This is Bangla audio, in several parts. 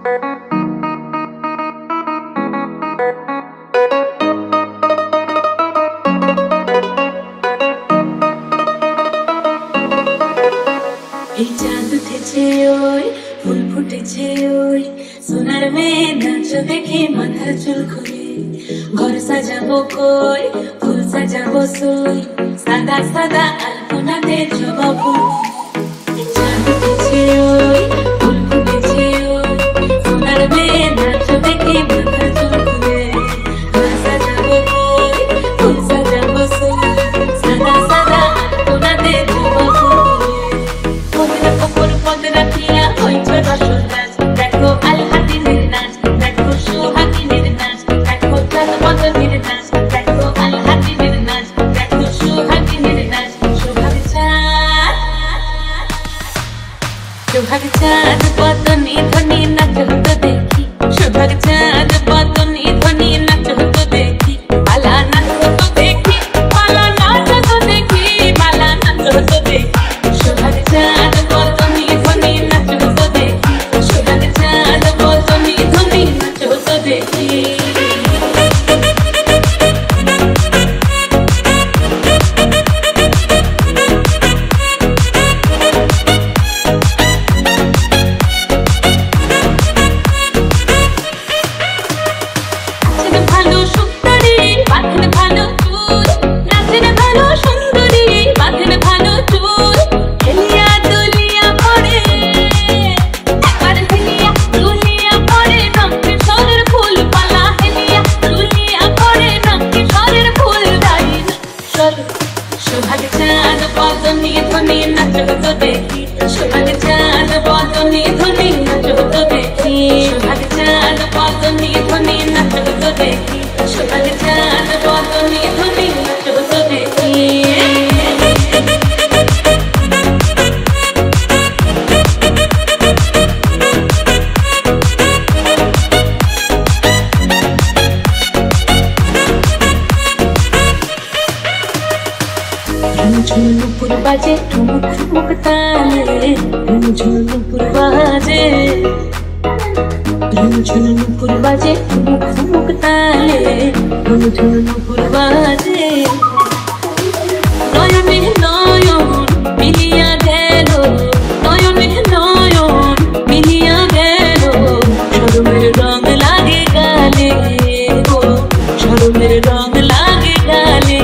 এই চাঁদ উঠেছে ওই ফুল ফুটেছে ওই সোনার মেয়ে নাচ দেখে মাথার চুল খুলে ঘর সাজাবো কই ফুল সাজাবো সই সাদা সাদা আলপনাতে জবা ফুল চাঁদ উঠেছে ওই ফুল ফুটেছে ওই সোনার মেয়ে নাচ দেখে মাথার চুল খুলে ঘর সাজাবো কই ফুল সাজাবো সই সাদা সাদা আলপনাতে জবা ফুল দেখো আল হাতিনের নাচ দেখো সোহাগিনের নাচ দেখো চাঁদ বদনের নাচ দেখো আল হাতিনের নাচ দেখো সোহাগিনের নাচ সোহাগ চাঁদ বদনি ধ্বনি নাচ হতো দেখি সোহাগ চাঁদ বদনি ধ্বনি নাচ হতো দেখি মালা নাচ হতো দেখি মালা নাচ হতো দেখি মালা নাচ হতো দেখি সোহাগ চাঁদ বদনি ধ্বনি নাচ হতো দেখি সোহাগ চাঁদ বদনি ধ্বনি নাচ হতো দেখি সোহাগ চাঁদ বদনি ধ্বনি নাচ হতো দেখি সোহাগ চাঁদ বদনি ধ্বনি নাচ হতো দেখি সোহাগ চাঁদ বদনি ধ্বনি নাচ হতো দেখি সোহাগ চাঁদ বদনি ধ্বনি নাচ হতো দেখি ঝুনুপুর বাজে ঠুমুক ঠুমুক তালে ঝুনুপুর বাজে ঝুনুপুর বাজে ঠুমুক ঠুমুক তালে ঝুনুপুর বাজে নয়নে নয়ন মিলিয়া গেল নয়নে নয়ন মিলিয়া গেল শরমের রং লাগে গালে গো শরমের রং লাগে গালে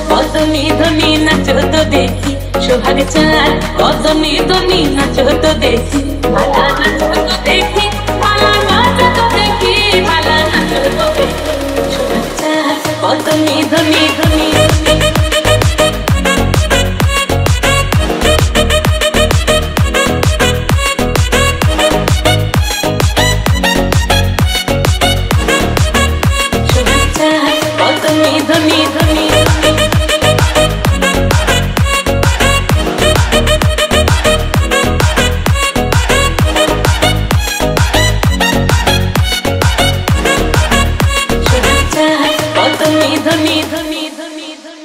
বদনি ধ্বনি নাচ হতো দেখি সোহাগ চাঁদ বদনি ধ্বনি নাচ হতো দেখি মালা নাচ হতো দেখি মালা নাচ হতো দেখি মালা নাচ হতো দেখি সোহাগ চাঁদ বদনি ধ্বনি ধ্বনি সোহাগ চাঁদ বদনি ধ্বনি ধ্বনি ধ্বনি ধ্বনি ধ্বনি ধ্বনি